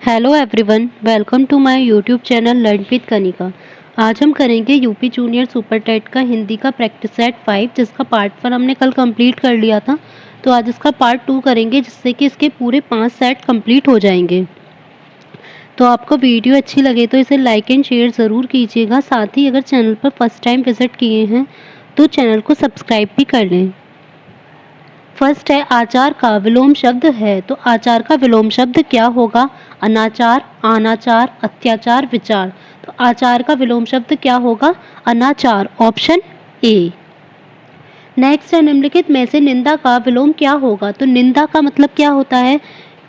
Hello everyone, welcome to my YouTube channel learn with Kanika. आज हम करेंगे यूपी जूनियर सुपर टेट का हिंदी का प्रैक्टिस सेट 5, जिसका पार्ट 1 हमने कल कंप्लीट कर लिया था। तो आज इसका पार्ट 2 करेंगे, जिससे कि इसके पूरे 5 सेट कंप्लीट हो जाएंगे। तो आपको वीडियो अच्छी लगे तो इसे लाइक एंड शेयर ज़रूर कीजिएगा। साथ ही अगर चैनल पर फर्स्ट टाइम विजिट किए हैं तो चैनल को सब्सक्राइब भी कर लें। फर्स्ट है आचार का विलोम शब्द है, तो आचार का विलोम शब्द क्या होगा? अनाचार, अनाचार, अत्याचार, विचार। तो आचार का विलोम शब्द क्या होगा? अनाचार, ऑप्शन ए। नेक्स्ट है निम्नलिखित में से निंदा का विलोम क्या होगा? तो निंदा का मतलब क्या होता है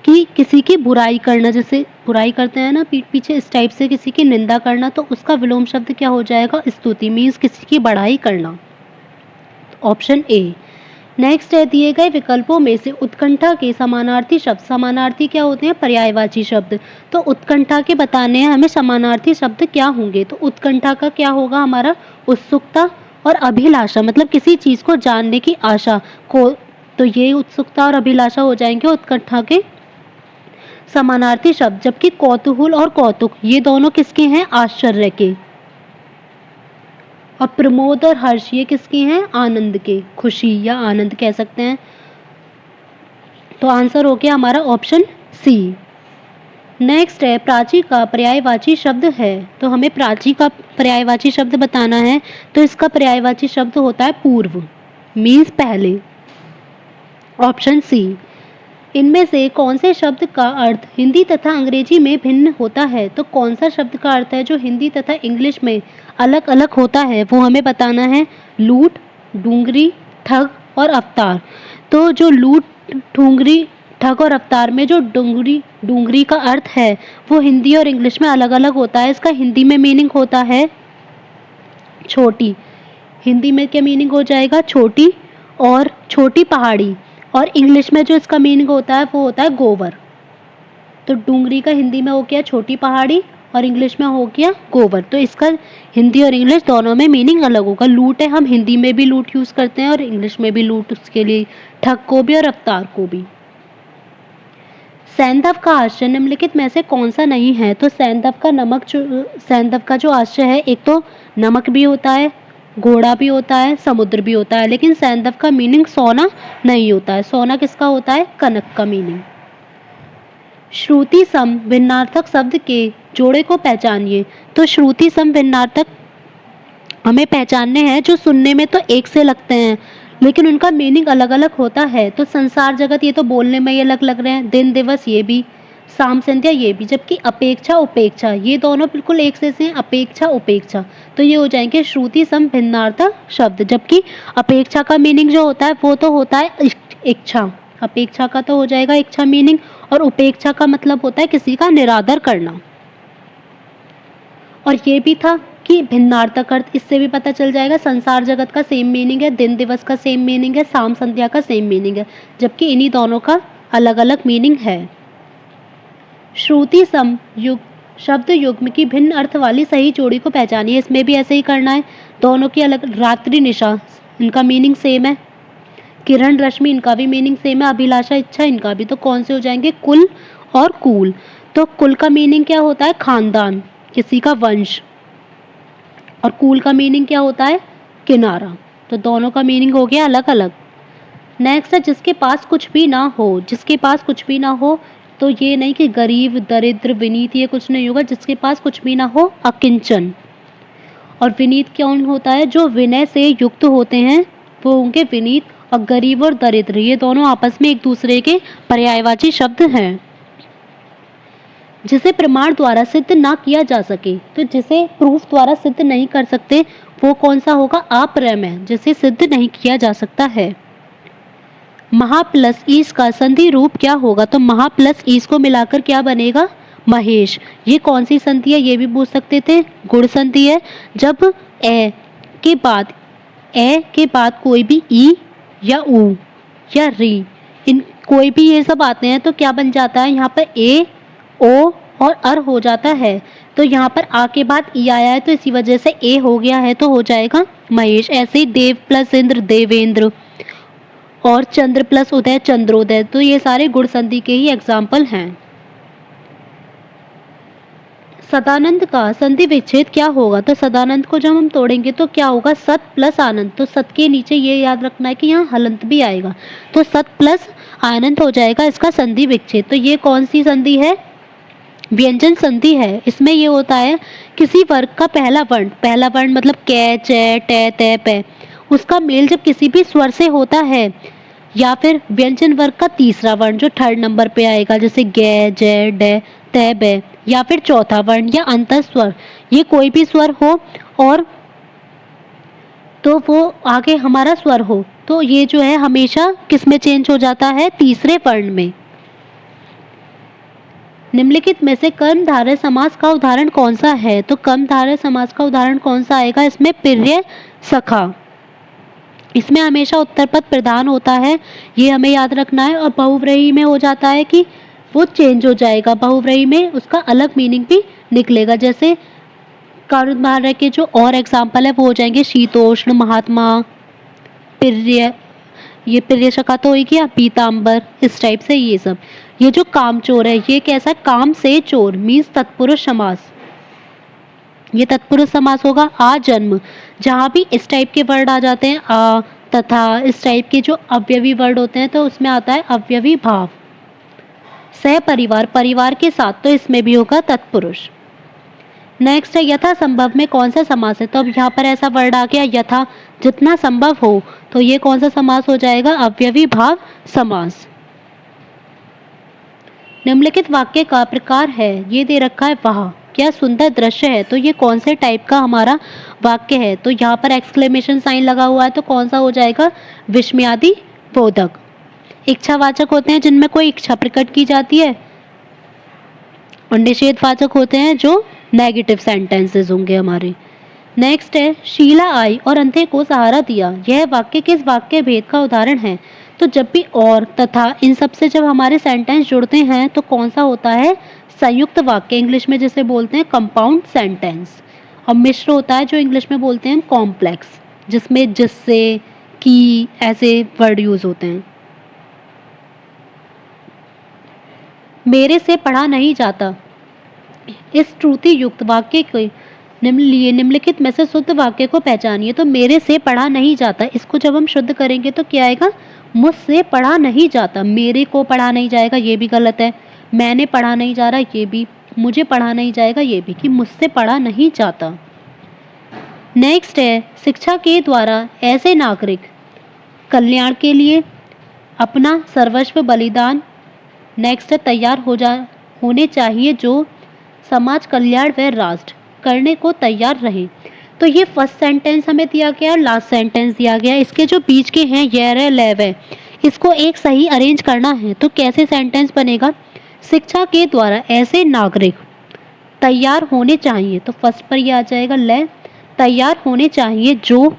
कि किसी की बुराई करना, जैसे बुराई करते हैं ना पीठ पीछे, इस टाइप से किसी की निंदा करना, तो उसका विलोम शब्द क्या हो जाएगा? स्तुति, मीन्स किसी की बढ़ाई करना, ऑप्शन ए। नेक्स्ट है दिए गए विकल्पों में से उत्कंठा के समानार्थी शब्द। समानार्थी क्या होते हैं? पर्यायवाची शब्द। तो उत्कंठा के बताने हैं हमें समानार्थी शब्द क्या होंगे। तो उत्कंठा का क्या होगा हमारा? उत्सुकता और अभिलाषा, मतलब किसी चीज को जानने की आशा को, तो ये उत्सुकता और अभिलाषा हो जाएंगे उत्कंठा के समानार्थी शब्द। जबकि कौतूहल और कौतुक ये दोनों किसके हैं? आश्चर्य के। और प्रमोद और हर्ष ये किसके हैं? आनंद के, खुशी या आनंद कह सकते हैं। तो आंसर हो गया हमारा ऑप्शन सी। नेक्स्ट है प्राची का पर्यायवाची शब्द है, तो हमें प्राची का पर्यायवाची शब्द बताना है। तो इसका पर्यायवाची शब्द होता है पूर्व, मीन्स पहले, ऑप्शन सी। इनमें से कौन से शब्द का अर्थ हिंदी तथा अंग्रेजी में भिन्न होता है? तो कौन सा शब्द का अर्थ है जो हिंदी तथा इंग्लिश में अलग अलग होता है, वो हमें बताना है। लूट, डूंगरी, ठग और अवतार। तो जो लूट, डूंगरी, ठग और अवतार में जो डूंगरी का अर्थ है वो हिंदी और इंग्लिश में अलग अलग होता है। इसका हिंदी में मीनिंग होता है छोटी। हिंदी में क्या मीनिंग हो जाएगा? छोटी और छोटी पहाड़ी। और इंग्लिश में जो इसका मीनिंग होता है वो होता है गोबर। तो डूंगरी का हिंदी में हो गया छोटी पहाड़ी और इंग्लिश में हो गया गोबर। तो इसका हिंदी और इंग्लिश दोनों में मीनिंग अलग होगा। लूट है, हम हिंदी में भी लूट यूज़ करते हैं और इंग्लिश में भी लूट, उसके लिए ठग को भी और अवतार को भी। सैंधव का आश्रय निम्नलिखित में से कौन सा नहीं है? तो सैंधव का जो आश्रय है, एक तो नमक भी होता है, घोड़ा भी होता है, समुद्र भी होता है, लेकिन सैंधव का मीनिंग सोना नहीं होता है। सोना किसका होता है? कनक का मीनिंग। श्रुति सम भिन्नार्थक शब्द के जोड़े को पहचानिए। तो श्रुति सम भिन्नार्थक हमें पहचानने हैं जो सुनने में तो एक से लगते हैं लेकिन उनका मीनिंग अलग अलग होता है। तो संसार जगत ये तो बोलने में ये अलग लग रहे हैं, दिन दिवस ये भी, साम संध्या ये भी। जबकि अपेक्षा उपेक्षा ये दोनों बिल्कुल एक से हैं, अपेक्षा उपेक्षा। तो ये हो जाएंगे श्रुति सम भिन्नार्थक शब्द। जबकि अपेक्षा का मीनिंग जो होता है वो तो होता है इच्छा, अपेक्षा का तो हो जाएगा इच्छा मीनिंग, और उपेक्षा का मतलब होता है किसी का निरादर करना। और ये भी था कि भिन्नार्थक अर्थ, इससे भी पता चल जाएगा संसार जगत का सेम मीनिंग है, दिन दिवस का सेम मीनिंग है, साम संध्या का सेम मीनिंग है, जबकि इन्हीं दोनों का अलग अलग मीनिंग है। श्रुति सम शब्द युग्म की भिन्न अर्थ वाली सही जोड़ी को पहचानिए। इसमें भी ऐसे ही करना है, दोनों की अलग। रात्रि निशा इनका मीनिंग सेम है, किरण रश्मि इनका भी मीनिंग सेम है, अभिलाषा इच्छा इनका भी। तो कौन से हो जाएंगे? कुल और कूल। तो कुल का मीनिंग क्या होता है? खानदान, किसी का वंश। और कूल का मीनिंग क्या होता है? किनारा। तो दोनों का मीनिंग हो गया अलग अलग। नेक्स्ट है जिसके पास कुछ भी ना हो। जिसके पास कुछ भी ना हो, तो ये नहीं कि गरीब, दरिद्र, विनीत, ये कुछ नहीं होगा। जिसके पास कुछ भी ना हो, अकिंचन। और विनीत कौन होता है? जो विनय से युक्त होते हैं वो होंगे विनीत। और गरीब और दरिद्र ये दोनों आपस में एक दूसरे के पर्यायवाची शब्द हैं। जिसे प्रमाण द्वारा सिद्ध ना किया जा सके, तो जिसे प्रूफ द्वारा सिद्ध नहीं कर सकते वो कौन सा होगा? अप्रमेय, जिसे सिद्ध नहीं किया जा सकता है। महा प्लस ईस का संधि रूप क्या होगा? तो महा प्लस ईस को मिलाकर क्या बनेगा? महेश। ये कौन सी संधि है ये भी पूछ सकते थे, गुण संधि है। जब ए के बाद कोई भी ई या ऊ या री, इन कोई भी ये सब आते हैं तो क्या बन जाता है? यहाँ पर ए, ओ और अर हो जाता है। तो यहाँ पर आ के बाद ई आया है तो इसी वजह से ए हो गया है, तो हो जाएगा महेश। ऐसे ही देव प्लस इंद्र देवेंद्र, और चंद्र प्लस उदय चंद्रोदय। तो ये सारे गुण संधि के ही एग्जाम्पल हैं। सदानंद का संधि विच्छेद क्या होगा? तो सदानंद को जब हम तोड़ेंगे तो क्या होगा? सत प्लस आनंद। तो सत के नीचे ये याद रखना है कि यहाँ हलंत भी आएगा, तो सत प्लस आनंद हो जाएगा इसका संधि विच्छेद। तो ये कौन सी संधि है? व्यंजन संधि है। इसमें ये होता है किसी वर्ग का पहला वर्ण मतलब कै, चे, टे, ते, पे, उसका मेल जब किसी भी स्वर से होता है, या फिर व्यंजन वर्ग का तीसरा वर्ण जो थर्ड नंबर पे आएगा, जैसे गे, जे, डे, ते, बे, या फिर चौथा वर्ण या अंतर स्वर, ये कोई भी स्वर हो और तो वो आगे हमारा स्वर हो, तो ये जो है हमेशा किस में चेंज हो जाता है? तीसरे वर्ण में। निम्नलिखित में से कर्मधारय समास का उदाहरण कौन सा है? तो कर्मधारय समास का उदाहरण कौन सा आएगा? इसमें प्रिय सखा। इसमें हमेशा उत्तर पद प्रधान होता है, ये हमें याद रखना है। और बहुव्रीहि में हो जाता है कि वो चेंज हो जाएगा, बहुव्रीहि में उसका अलग मीनिंग भी निकलेगा। जैसे कर्मधारय के जो और एग्जाम्पल है वो हो जाएंगे शीतोष्ण, महात्मा, प्रिय, ये प्रिय शका तो होगी, या पीताम्बर, इस टाइप से ये सब। ये जो कामचोर है ये कैसा? काम से चोर मीन्स तत्पुरुष समास, ये तत्पुरुष समास होगा। आजन्म, जहाँ भी इस टाइप के वर्ड आ जाते हैं, आ, तथा, इस टाइप के जो अवयवी वर्ड होते हैं तो उसमें आता है अवयवी भाव। सहपरिवार, परिवार के साथ, तो इसमें भी होगा तत्पुरुष। नेक्स्ट है यथा संभव में कौन सा समास है? तो अब यहाँ पर ऐसा वर्ड आ गया यथा, जितना संभव हो, तो ये कौन सा समास हो जाएगा? अवयवी भाव समास। निम्नलिखित वाक्य का प्रकार है, ये दे रखा है वाह क्या सुंदर दृश्य है, तो ये कौन से टाइप का हमारा वाक्य है? तो यहाँ पर एक्सक्लेमेशन साइन लगा हुआ है, तो कौन सा हो जाएगा? विस्मयादि बोधक। इच्छावाचक होते हैं जिनमें कोई इच्छा प्रकट की जाती है, और निषेधवाचक होते हैं जो नेगेटिव सेंटेंसेस होंगे हमारे। नेक्स्ट है शीला आई और अंधे को सहारा दिया, यह वाक्य किस वाक्य भेद का उदाहरण है? तो जब भी और, तथा, इन सब से जब हमारे सेंटेंस जुड़ते हैं तो कौन सा होता है? संयुक्त वाक्य, इंग्लिश में जिसे बोलते हैं कंपाउंड सेंटेंस। और मिश्र होता है जो इंग्लिश में बोलते हैं कॉम्प्लेक्स, जिसमें जिससे, की, ऐसे वर्ड यूज होते हैं। मेरे से पढ़ा नहीं जाता, इस त्रुटि युक्त वाक्य के निम्नलिखित में से शुद्ध वाक्य को पहचानिए। तो मेरे से पढ़ा नहीं जाता, इसको जब हम शुद्ध करेंगे तो क्या आएगा? मुझसे पढ़ा नहीं जाता। मेरे को पढ़ा नहीं जाएगा, ये भी गलत है। मैंने पढ़ा नहीं जा रहा, ये भी। मुझे पढ़ा नहीं जाएगा, ये भी, कि मुझसे पढ़ा नहीं जाता। नेक्स्ट है शिक्षा के द्वारा ऐसे नागरिक कल्याण के लिए अपना सर्वस्व बलिदान, नेक्स्ट है तैयार होने चाहिए जो समाज कल्याण व राष्ट्र करने को तैयार रहे। तो ये फर्स्ट सेंटेंस हमें दिया गया, लास्ट सेंटेंस दिया गया। इसके जो बीच के हैं ये रे ले वे, इसको एक सही अरेंज करना है। तो कैसे सेंटेंस बनेगा? शिक्षा के द्वारा ऐसे नागरिक तैयार होने चाहिए, तो फर्स्ट पर ये आ जाएगा ले, तैयार होने चाहिए जो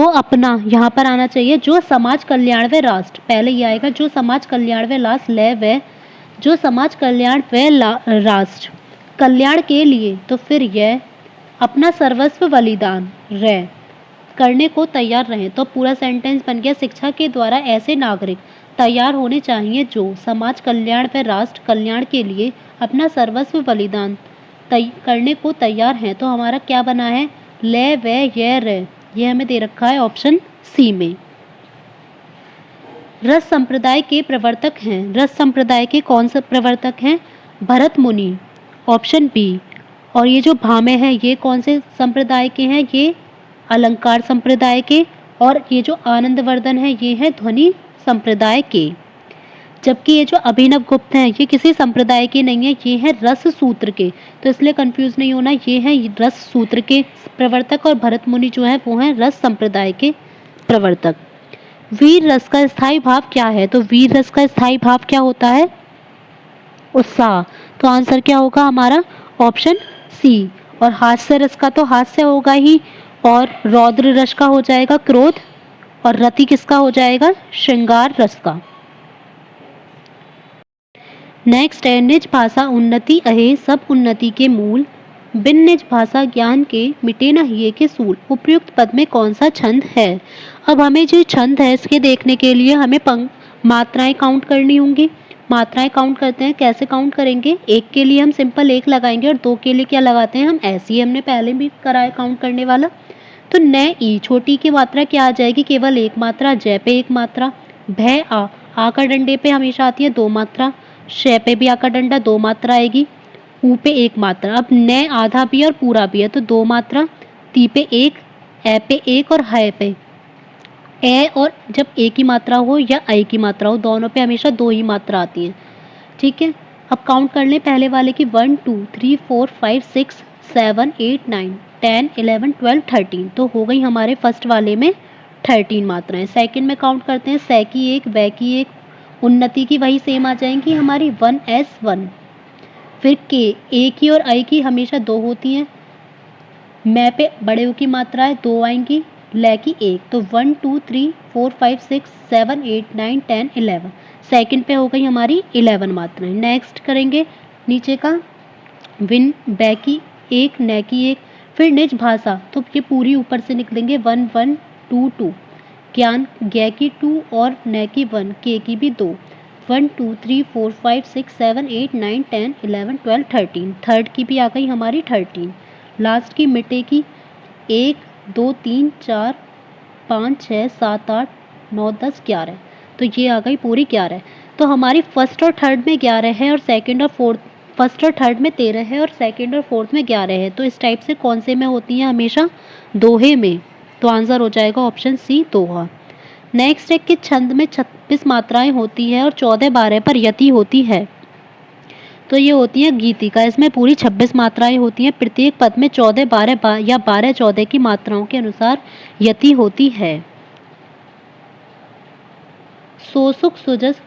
अपना, यहाँ पर आना चाहिए जो समाज कल्याण व राष्ट्र, पहले ये आएगा जो समाज कल्याण व लास्ट ले वे, जो समाज कल्याण व राष्ट्र कल्याण के लिए, तो फिर यह अपना सर्वस्व बलिदान रे करने को तैयार रहें। तो पूरा सेंटेंस बन गया शिक्षा के द्वारा ऐसे नागरिक तैयार होने चाहिए जो समाज कल्याण व राष्ट्र कल्याण के लिए अपना सर्वस्व बलिदान करने को तैयार हैं। तो हमारा क्या बना है? ले वे ये रे, ये हमें दे रखा है ऑप्शन सी में। रस संप्रदाय के प्रवर्तक हैं, रस संप्रदाय के कौन से प्रवर्तक हैं? भरत मुनि, ऑप्शन बी। और ये जो भामे हैं ये कौन से संप्रदाय के हैं? ये अलंकार संप्रदाय के। और ये जो आनंदवर्धन है ये है ध्वनि संप्रदाय के। जबकि ये जो अभिनव गुप्त हैं ये किसी संप्रदाय के नहीं है, ये है रस सूत्र के। तो इसलिए कंफ्यूज नहीं होना, ये है रस सूत्र के प्रवर्तक, और भरत मुनि जो है वो है रस संप्रदाय के प्रवर्तक। वीर रस का स्थायी भाव क्या है? तो वीर रस का स्थायी भाव क्या होता है? उत्साह। तो आंसर क्या होगा हमारा? Option C. और हास्य रस का तो हास्य होगा ही, और रौद्र रस का हो जाएगा क्रोध, और रति किसका हो जाएगा? श्रृंगार रस का। नेक्स्ट है निज भाषा उन्नति अहे सब उन्नति के मूल, बिन निज भाषा ज्ञान के मिटे न हिये के सूल। उपयुक्त पद में कौन सा छंद है? अब हमें जो छंद है इसके देखने के लिए हमें मात्राएं काउंट करनी होंगी। मात्राएं काउंट करते हैं। कैसे काउंट करेंगे? एक के लिए हम सिंपल एक लगाएंगे और दो के लिए क्या लगाते हैं हम? ऐसे ही हमने पहले भी करा है काउंट करने वाला। तो न ई छोटी की मात्रा क्या आ जाएगी? केवल एक मात्रा। जय पे एक मात्रा। भय आ का डंडे पे हमेशा आती है दो मात्रा। शय पे भी आ का डंडा दो मात्रा आएगी। ऊ पे एक मात्रा। अब न आधा भी है और पूरा भी है तो दो मात्रा। ती पे एक, ए पे एक और हय पे। ए और जब ए की मात्रा हो या ऐ की मात्रा हो दोनों पे हमेशा दो ही मात्रा आती है। ठीक है, अब काउंट कर लें पहले वाले की 1 2 3 4 5 6 7 8 9 10 11 12 13। तो हो गई हमारे फर्स्ट वाले में 13 मात्राएं। सेकंड में काउंट करते हैं। सै की एक, वै की एक, उन्नति की वही सेम आ जाएंगी हमारी 1S1। फिर के, ए की और ऐ की हमेशा दो होती हैं। मै पे बड़े ऊ की मात्राएं दो आएंगी। लै की एक। तो 1 2 3 4 5 6 7 8 9 10 11। सेकंड पे हो गई हमारी 11 मात्राएं। नेक्स्ट करेंगे नीचे का विन, बै की एक, नै की एक। फिर निज भाषा तो ये पूरी ऊपर से निकलेंगे 1 1 2 2। ज्ञान, गै की 2 और नै की 1, के की भी 2। 1 2 3 4 5 6 7 8 9 10 11 12 13। थर्ड की भी आ गई हमारी 13। लास्ट की मिटे की 1 2 3 4 5 6 7 8 9 10 11। तो ये आ गई पूरी 11। तो हमारी फर्स्ट और थर्ड में 11 है और सेकंड और फोर्थ, फर्स्ट और थर्ड में 13 है और सेकंड और फोर्थ में 11 है। तो इस टाइप से कौन से में होती हैं? हमेशा दोहे में। तो आंसर हो जाएगा ऑप्शन सी, दोहा। नेक्स्ट है कि छंद में 36 मात्राएं होती है और 14 12 पर यति होती है। तो ये होती है गीतिका। इसमें पूरी 26 मात्राएं होती हैं। प्रत्येक पद में 14 12 या 12 14 की मात्राओं के अनुसार यति होती है। सोसुक सुजस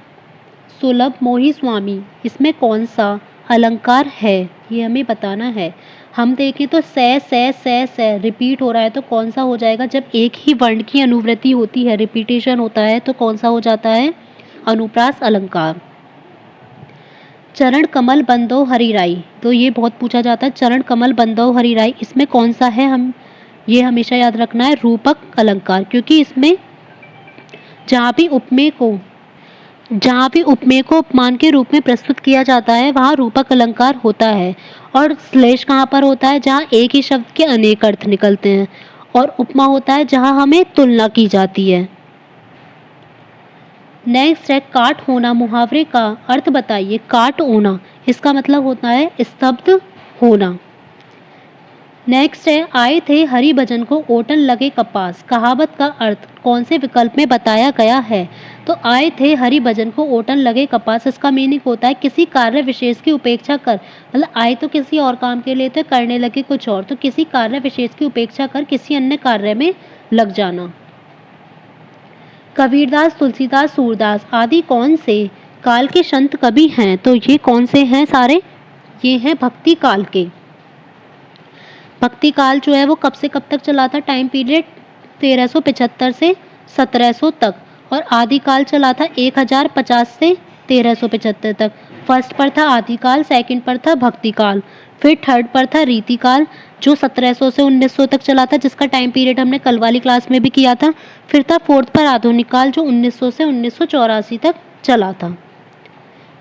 सुलभ मोही स्वामी, इसमें कौन सा अलंकार है ये हमें बताना है। हम देखें तो से रिपीट हो रहा है तो कौन सा हो जाएगा? जब एक ही वर्ण की अनुवृत्ति होती है, रिपीटेशन होता है तो कौन सा हो जाता है? अनुप्रास अलंकार। चरण कमल बंदो हरिराई, तो ये बहुत पूछा जाता है। चरण कमल बंदो हरिराई, इसमें कौन सा है? हम ये हमेशा याद रखना है, रूपक अलंकार। क्योंकि इसमें जहाँ भी उपमेय को उपमान के रूप में प्रस्तुत किया जाता है वहाँ रूपक अलंकार होता है। और श्लेष कहाँ पर होता है? जहाँ एक ही शब्द के अनेक अर्थ निकलते हैं। और उपमा होता है जहाँ हमें तुलना की जाती है। नेक्स्ट है काट होना, मुहावरे का अर्थ बताइए। काट होना इसका मतलब होता है स्तब्ध होना। नेक्स्ट है आए थे हरि भजन को ओटन लगे कपास, कहावत का अर्थ कौन से विकल्प में बताया गया है? तो आए थे हरि भजन को ओटन लगे कपास, इसका मीनिंग होता है किसी कार्य विशेष की उपेक्षा कर, मतलब आए तो किसी और काम के लिए तो करने लगे कुछ और, तो किसी कार्य विशेष की उपेक्षा कर किसी अन्य कार्य में लग जाना। कबीरदास, तुलसीदास, सूरदास आदि कौन से काल के संत कवि हैं? तो ये कौन से हैं सारे? ये हैं भक्ति काल के। भक्ति काल जो है वो कब से कब तक चला था? टाइम पीरियड 1375 से 1700 तक। और आदिकाल चला था 1050 से 1375 तक। फर्स्ट पर था आदिकाल, सेकंड पर था भक्ति काल, फिर थर्ड पर था रीतिकाल जो 1700 से 1900 तक चला था, जिसका टाइम पीरियड हमने कल वाली क्लास में भी किया था। फिर था फोर्थ पर आधुनिक काल जो 1900 से 1984 तक चला था।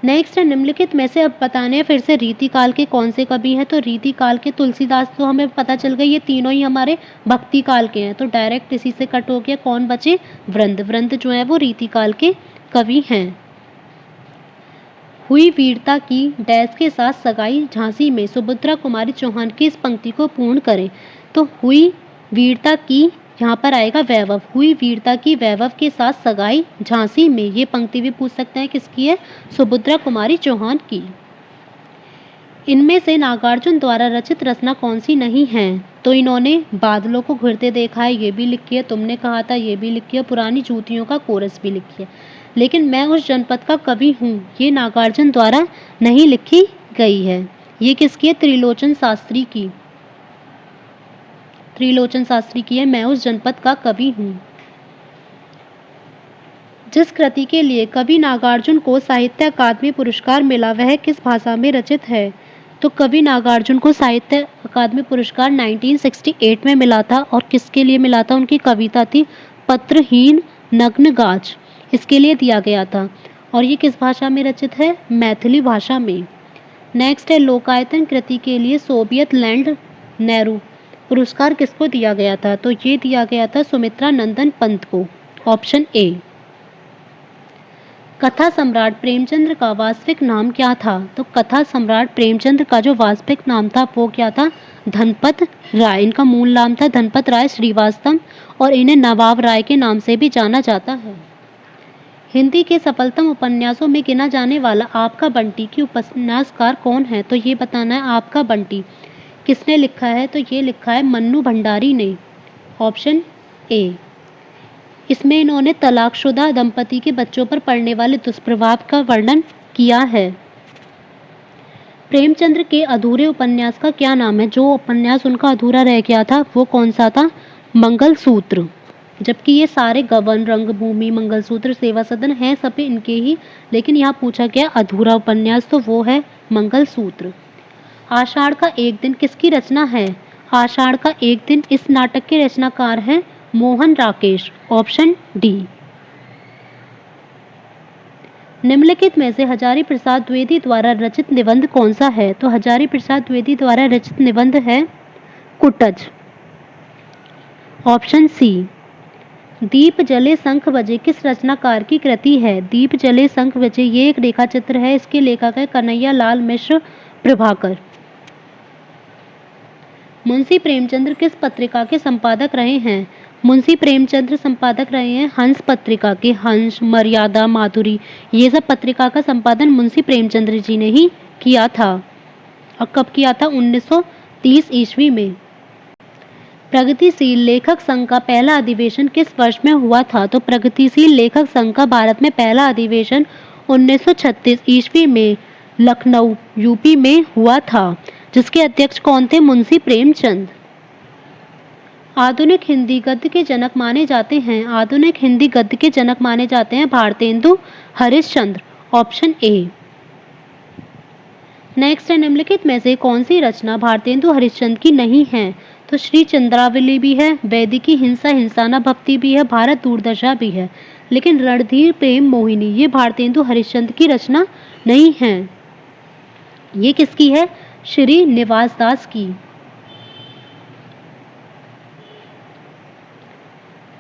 नेक्स्ट है निम्नलिखित में से अब बताने हैं फिर से रीतिकाल के कौन से कवि हैं। तो रीतिकाल के तुलसीदास तो हमें पता चल गई, ये तीनों ही हमारे भक्ति काल के हैं। तो डायरेक्ट इसी से कट हो गया। कौन बचे? वृंद। वृंद जो है वो रीतिकाल के कवि हैं। हुई वीरता की डैश के साथ सगाई झांसी में, सुभद्रा कुमारी चौहान की इस पंक्ति को पूर्ण करें। तो हुई वीरता की, यहाँ पर आएगा वैभव। हुई वीरता की वैभव के साथ सगाई झांसी में, ये पंक्ति भी पूछ सकते हैं किसकी है? सुभद्रा कुमारी चौहान की। इनमें से नागार्जुन द्वारा रचित रचना कौन सी नहीं है? तो इन्होंने बादलों को घुरते देखा है, ये भी लिखी है। तुमने कहा था, ये भी लिखी है। पुरानी जूतियों का कोरस भी लिखी है। लेकिन मैं उस जनपद का कवि हूँ, ये नागार्जुन द्वारा नहीं लिखी गई है। ये किसकी है? त्रिलोचन शास्त्री की। त्रिलोचन शास्त्री की है मैं उस जनपद का कवि हूँ। जिस कृति के लिए कवि नागार्जुन को साहित्य अकादमी पुरस्कार मिला वह किस भाषा में रचित है? तो कवि नागार्जुन को साहित्य अकादमी पुरस्कार 1968 में मिला था। और किसके लिए मिला था? उनकी कविता थी पत्रहीन नग्न गाछ, इसके लिए दिया गया था। और ये किस भाषा में रचित है? मैथिली भाषा में। नेक्स्ट है लोकायतन कृति के लिए सोवियत लैंड नेहरू पुरस्कार किसको दिया गया था? तो ये दिया गया था सुमित्रा नंदन पंत को। Option A. कथा सम्राट प्रेमचंद्र का वास्तविक नाम क्या था? तो कथा सम्राट प्रेमचंद्र का जो वास्तविक नाम था वो क्या था? धनपत राय। इनका मूल नाम था धनपत राय श्रीवास्तव और इन्हें नवाब राय के नाम से भी जाना जाता है। हिंदी के सफलतम उपन्यासों में गिना जाने वाला आपका बंटी की उपन्यासकार कौन है? तो ये बताना है आपका बंटी किसने लिखा है? तो ये लिखा है मन्नू भंडारी ने। Option A. इसमें इन्होंने तलाकशुदा दंपति के बच्चों पर पड़ने वाले दुष्प्रभाव का वर्णन किया है। प्रेमचंद्र के अधूरे उपन्यास का क्या नाम है? जो उपन्यास उनका अधूरा रह गया था वो कौन सा था? मंगलसूत्र। जबकि ये सारे गबन, रंगभूमि, मंगलसूत्र, सेवा सदन हैं सभी इनके ही, लेकिन यहाँ पूछा गया अधूरा उपन्यास तो वो है मंगलसूत्र। आषाढ़ का एक दिन किसकी रचना है? आषाढ़ का एक दिन इस नाटक के रचनाकार हैं मोहन राकेश। Option D. निम्नलिखित में से हजारी प्रसाद द्विवेदी द्वारा रचित निबंध कौन सा है? तो हजारी प्रसाद द्विवेदी द्वारा रचित निबंध है कुटज। Option C. दीप जले शंख बजे किस रचनाकार की कृति है? दीप जले शंख बजे ये एक रेखा चित्र है, इसके लेखक है कन्हैया लाल मिश्र प्रभाकर। मुंशी प्रेमचंद्र किस पत्रिका के संपादक रहे हैं? मुंशी प्रेमचंद्र संपादक रहे हैं हंस पत्रिका के। हंस, मर्यादा, माधुरी ये सब पत्रिका का संपादन मुंशी प्रेमचंद्र जी ने ही किया था। और कब किया था? 1930 ईस्वी में। प्रगतिशील लेखक संघ का पहला अधिवेशन किस वर्ष में हुआ था? तो प्रगतिशील लेखक संघ का भारत में पहला अधिवेशन 1936 ईस्वी में लखनऊ यूपी में हुआ था, जिसके अध्यक्ष कौन थे? मुंशी प्रेमचंद। आधुनिक हिंदी गद्य के जनक माने जाते हैं। आधुनिक हिंदी गद्य के जनक माने जाते हैं Bharatendu Harishchandra. Option A. Next है निम्नलिखित में से कौन सी रचना भारतेंदु हरिश्चंद्र की नहीं है? तो श्री चंद्रावली भी है, वैदिकी हिंसा हिंसाना भक्ति भी है, भारत दूरदशा भी है, लेकिन रणधीर प्रेम मोहिनी ये भारतेंदु हरिश्चंद्र की रचना नहीं है। ये किसकी है? श्री निवास दास की।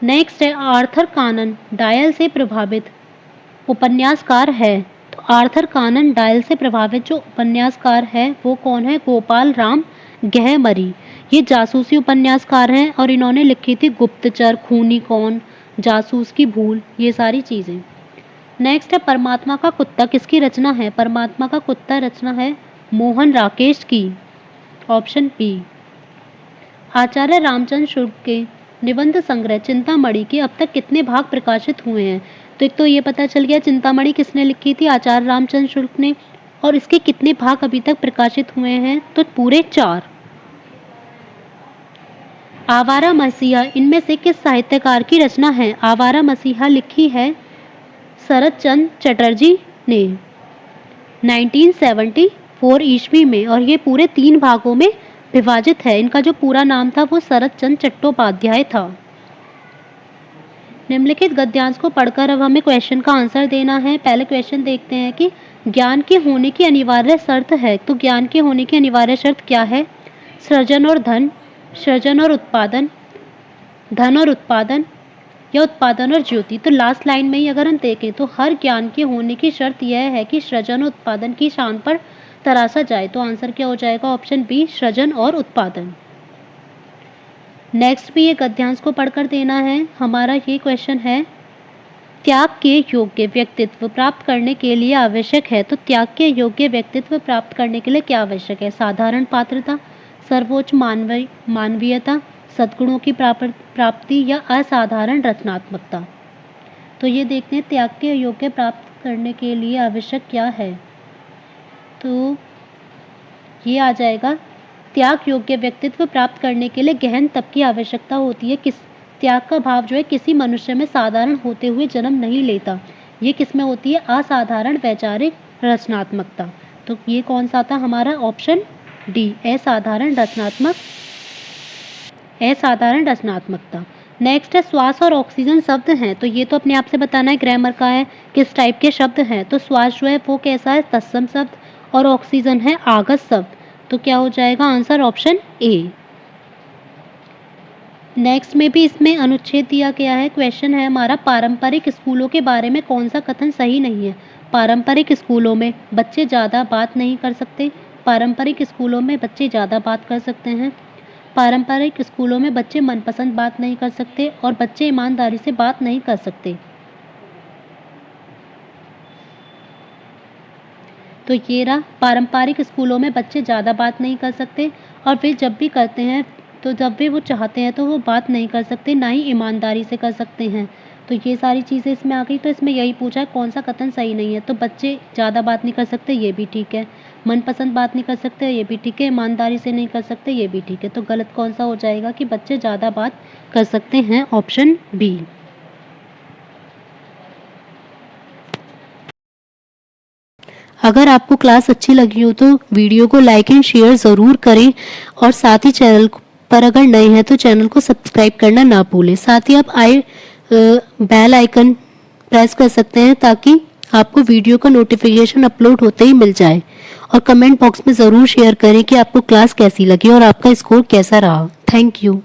नेक्स्ट है आर्थर कानन डायल से प्रभावित उपन्यासकार है। तो आर्थर कानन डायल से प्रभावित जो उपन्यासकार है वो कौन है? गोपाल राम गहमरी। ये जासूसी उपन्यासकार हैं और इन्होंने लिखी थी गुप्तचर, खूनी कौन, जासूस की भूल, ये सारी चीज़ें। नेक्स्ट है परमात्मा का कुत्ता किसकी रचना है? परमात्मा का कुत्ता रचना है मोहन राकेश की। Option B. आचार्य रामचंद्र शुक्ल के निबंध संग्रह चिंतामणि के अब तक कितने भाग प्रकाशित हुए हैं? तो एक तो ये पता चल गया चिंतामणि किसने लिखी थी? आचार्य रामचंद्र शुक्ल ने। और इसके कितने भाग अभी तक प्रकाशित हुए हैं? तो पूरे 4। आवारा मसीहा इनमें से किस साहित्यकार की रचना है? आवारा मसीहा लिखी है शरद चंद्र चटर्जी ने 1974 ईस्वी में, और ये पूरे 3 भागों में विभाजित है। इनका जो पूरा नाम था वो शरद चंद्र चट्टोपाध्याय था। निम्नलिखित गद्यांश को पढ़कर अब हमें क्वेश्चन का आंसर देना है। पहले क्वेश्चन देखते हैं कि ज्ञान के होने की अनिवार्य शर्त है। तो ज्ञान के होने की अनिवार्य शर्त क्या है? सृजन और धन, सृजन और उत्पादन, धन और उत्पादन, या उत्पादन और ज्योति। तो लास्ट लाइन में ही अगर हम देखें तो हर ज्ञान के होने की शर्त यह है कि सृजन और उत्पादन की शान पर तराशा जाए। तो आंसर क्या हो जाएगा? ऑप्शन बी, सृजन और उत्पादन। नेक्स्ट भी ये गद्यांश को पढ़कर देना है। हमारा ये क्वेश्चन है त्याग के योग्य व्यक्तित्व प्राप्त करने के लिए आवश्यक है। तो त्याग के योग्य व्यक्तित्व प्राप्त करने के लिए क्या आवश्यक है? साधारण पात्रता, सर्वोच्च मानवीयता, सद्गुणों की प्राप्ति या असाधारण रचनात्मकता। तो ये देखते हैं त्याग के योग्य प्राप्त करने के लिए आवश्यक क्या है। तो ये आ जाएगा त्याग योग्य व्यक्तित्व प्राप्त करने के लिए गहन तप की आवश्यकता होती है। किस त्याग का भाव जो है किसी मनुष्य में साधारण होते हुए जन्म नहीं लेता। ये किस में होती है? असाधारण वैचारिक रचनात्मकता। तो ये कौन सा था हमारा? ऑप्शन डी, असाधारण रचनात्मकता। नेक्स्ट है श्वास और ऑक्सीजन शब्द हैं, तो ये तो अपने आप से बताना है ग्रामर का है, किस टाइप के शब्द हैं। तो श्वास जो है वो कैसा है, तत्सम शब्द, और ऑक्सीजन है आगत शब्द। तो क्या हो जाएगा आंसर ऑप्शन ए। नेक्स्ट में भी इसमें अनुच्छेद दिया गया है, क्वेश्चन है हमारा, पारंपरिक स्कूलों के बारे में कौन सा कथन सही नहीं है। पारंपरिक स्कूलों में बच्चे ज़्यादा बात नहीं कर सकते, पारंपरिक स्कूलों में बच्चे ज़्यादा बात कर सकते हैं, पारंपरिक स्कूलों में बच्चे मनपसंद बात नहीं कर सकते, और बच्चे ईमानदारी से बात नहीं कर सकते। तो ये रहा, पारंपरिक स्कूलों में बच्चे ज़्यादा बात नहीं कर सकते, और फिर जब भी करते हैं तो जब भी वो चाहते हैं तो वो बात नहीं कर सकते, ना ही ईमानदारी से कर सकते हैं। तो ये सारी चीज़ें इसमें आ गई। तो इसमें यही पूछा है कौन सा कथन सही नहीं है। तो बच्चे ज़्यादा बात नहीं कर सकते, ये भी ठीक है, मनपसंद बात नहीं कर सकते, ये भी ठीक है, ईमानदारी से नहीं कर सकते, ये भी ठीक है। तो गलत कौन सा हो जाएगा कि बच्चे ज़्यादा बात कर सकते हैं, ऑप्शन बी। अगर आपको क्लास अच्छी लगी हो तो वीडियो को लाइक एंड शेयर ज़रूर करें, और साथ ही चैनल पर अगर नए हैं तो चैनल को सब्सक्राइब करना ना भूलें। साथ ही आप बेल आइकन प्रेस कर सकते हैं ताकि आपको वीडियो का नोटिफिकेशन अपलोड होते ही मिल जाए। और कमेंट बॉक्स में ज़रूर शेयर करें कि आपको क्लास कैसी लगी और आपका स्कोर कैसा रहा। Thank you.